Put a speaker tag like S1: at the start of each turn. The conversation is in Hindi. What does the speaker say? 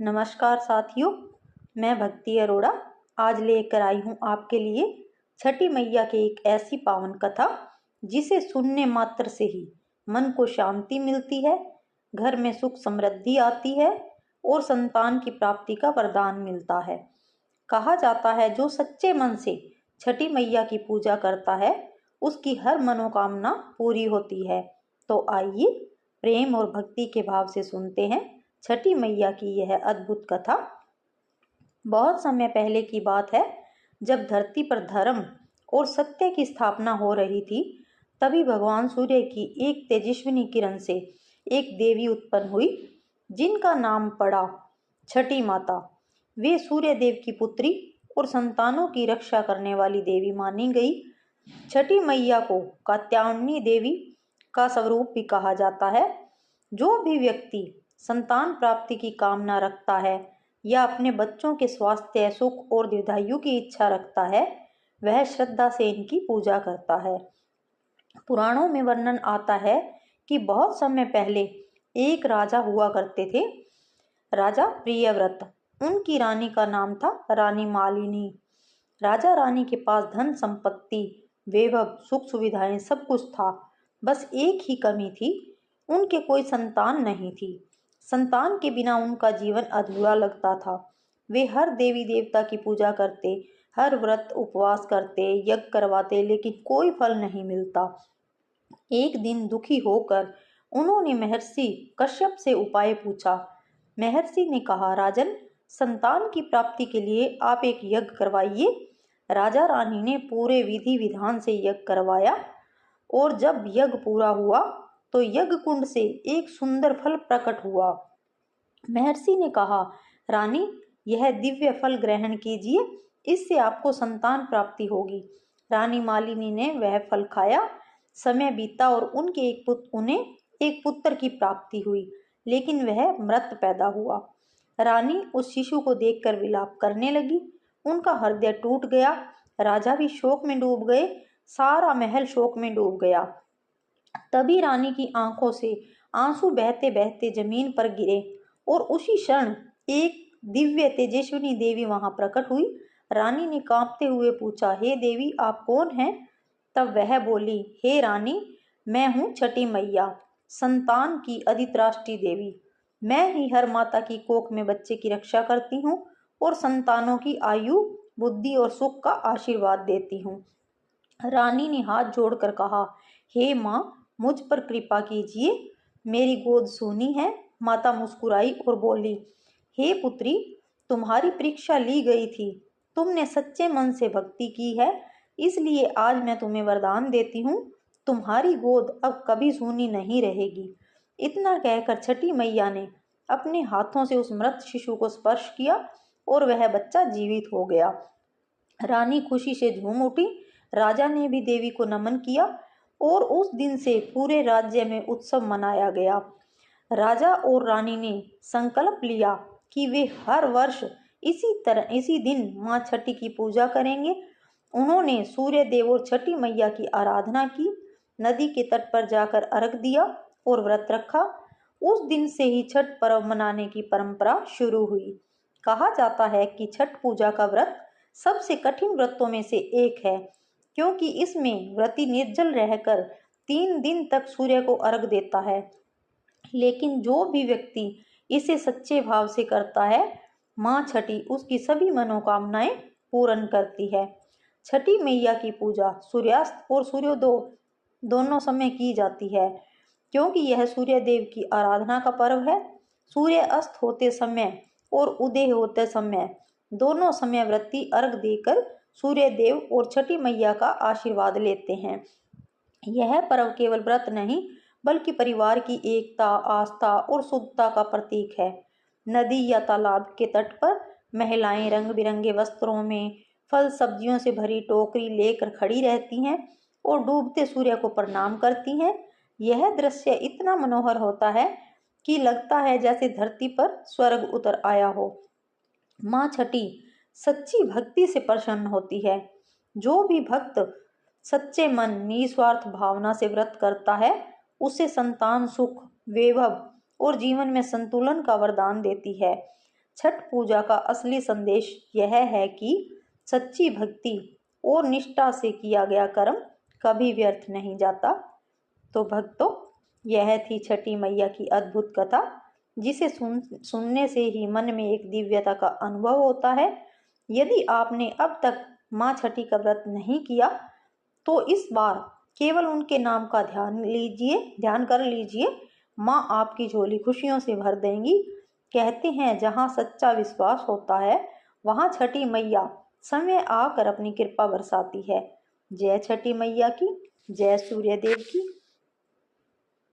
S1: नमस्कार साथियों, मैं भक्ति अरोड़ा आज लेकर आई हूँ आपके लिए छठी मैया की एक ऐसी पावन कथा जिसे सुनने मात्र से ही मन को शांति मिलती है, घर में सुख समृद्धि आती है और संतान की प्राप्ति का वरदान मिलता है। कहा जाता है जो सच्चे मन से छठी मैया की पूजा करता है उसकी हर मनोकामना पूरी होती है। तो आइए प्रेम और भक्ति के भाव से सुनते हैं छठी मैया की यह अद्भुत कथा। बहुत समय पहले की बात है, जब धरती पर धर्म और सत्य की स्थापना हो रही थी, तभी भगवान सूर्य की एक तेजस्विनी किरण से एक देवी उत्पन्न हुई जिनका नाम पड़ा छठी माता। वे सूर्य देव की पुत्री और संतानों की रक्षा करने वाली देवी मानी गई। छठी मैया को कात्यायनी देवी का स्वरूप भी कहा जाता है। जो भी व्यक्ति संतान प्राप्ति की कामना रखता है या अपने बच्चों के स्वास्थ्य, सुख और दीर्घायु की इच्छा रखता है, वह श्रद्धा से इनकी पूजा करता है। पुराणों में वर्णन आता है कि बहुत समय पहले एक राजा हुआ करते थे, राजा प्रियव्रत। उनकी रानी का नाम था रानी मालिनी। राजा रानी के पास धन संपत्ति, वैभव, सुख सुविधाएं सब कुछ था। बस एक ही कमी थी, उनके कोई संतान नहीं थी। संतान के बिना उनका जीवन अधूरा लगता था। वे हर देवी देवता की पूजा करते, हर व्रत उपवास करते, यज्ञ करवाते, लेकिन कोई फल नहीं मिलता। एक दिन दुखी होकर उन्होंने महर्षि कश्यप से उपाय पूछा। महर्षि ने कहा, राजन, संतान की प्राप्ति के लिए आप एक यज्ञ करवाइए। राजा रानी ने पूरे विधि विधान से यज्ञ करवाया और जब यज्ञ पूरा हुआ तो यज्ञ कुंड से एक सुंदर फल प्रकट हुआ। महर्षि ने कहा, रानी, यह दिव्य फल ग्रहण कीजिए, इससे आपको संतान प्राप्ति होगी। रानी मालिनी ने वह फल खाया। समय बीता और उन्हें एक पुत्र की प्राप्ति हुई, लेकिन वह मृत पैदा हुआ। रानी उस शिशु को देखकर विलाप करने लगी। उनका हृदय टूट गया। राजा भी शोक में डूब गए। सारा महल शोक में डूब गया। तभी रानी की आंखों से आंसू बहते बहते जमीन पर गिरे और उसी क्षण एक दिव्य तेजस्विनी देवी वहां प्रकट हुई। रानी ने कांपते हुए पूछा, हे देवी, आप कौन हैं? तब वह बोली, हे रानी, मैं हूँ छठी मैया, संतान की अधित्राष्टि देवी। मैं ही हर माता की कोख में बच्चे की रक्षा करती हूँ और संतानों की आयु, बुद्धि और सुख का आशीर्वाद देती हूँ। रानी ने हाथ जोड़कर कहा, हे माँ, मुझ पर कृपा कीजिए, मेरी गोद सूनी है। माता मुस्कुराई और बोली, हे पुत्री, तुम्हारी परीक्षा ली गई थी। तुमने सच्चे मन से भक्ति की है, इसलिए आज मैं तुम्हें वरदान देती हूँ, तुम्हारी गोद अब कभी सूनी नहीं रहेगी। इतना कहकर छठी मैया ने अपने हाथों से उस मृत शिशु को स्पर्श किया और वह बच्चा जीवित हो गया। रानी खुशी से झूम उठी। राजा ने भी देवी को नमन किया और उस दिन से पूरे राज्य में उत्सव मनाया गया। राजा और रानी ने संकल्प लिया कि वे हर वर्ष इसी दिन मां छठी की पूजा करेंगे। उन्होंने सूर्य देव और छठी मैया की आराधना की, नदी के तट पर जाकर अर्घ दिया और व्रत रखा। उस दिन से ही छठ पर्व मनाने की परंपरा शुरू हुई। कहा जाता है कि छठ पूजा का व्रत सबसे कठिन व्रतों में से एक है, क्योंकि इसमें व्रती निर्जल रहकर 3 दिन तक सूर्य को अर्घ देता है। लेकिन जो भी व्यक्ति इसे सच्चे भाव से करता है, मां छठी उसकी सभी मनोकामनाएं पूर्ण करती है। छठी मैया की पूजा सूर्यास्त और सूर्योदय दोनों समय की जाती है, क्योंकि यह सूर्य देव की आराधना का पर्व है। सूर्य अस्त होते समय और उदय होते समय दोनों समय व्रती अर्घ देकर सूर्य देव और छठी मैया का आशीर्वाद लेते हैं। यह पर्व केवल व्रत नहीं, बल्कि परिवार की एकता, आस्था और शुद्धता का प्रतीक है। नदी या तालाब के तट पर महिलाएं रंग बिरंगे वस्त्रों में फल सब्जियों से भरी टोकरी लेकर खड़ी रहती हैं और डूबते सूर्य को प्रणाम करती हैं। यह दृश्य इतना मनोहर होता है कि लगता है जैसे धरती पर स्वर्ग उतर आया हो। माँ छठी सच्ची भक्ति से प्रसन्न होती है। जो भी भक्त सच्चे मन, निस्वार्थ भावना से व्रत करता है, उसे संतान, सुख, वैभव और जीवन में संतुलन का वरदान देती है। छठ पूजा का असली संदेश यह है कि सच्ची भक्ति और निष्ठा से किया गया कर्म कभी व्यर्थ नहीं जाता। तो भक्तों, यह थी छठी मैया की अद्भुत कथा, जिसे सुनने से ही मन में एक दिव्यता का अनुभव होता है। यदि आपने अब तक माँ छठी का व्रत नहीं किया तो इस बार केवल उनके नाम का ध्यान कर लीजिए। माँ आपकी झोली खुशियों से भर देंगी। कहते हैं जहाँ सच्चा विश्वास होता है वहाँ छठी मैया समय आकर अपनी कृपा बरसाती है। जय छठी मैया की, जय सूर्य देव की।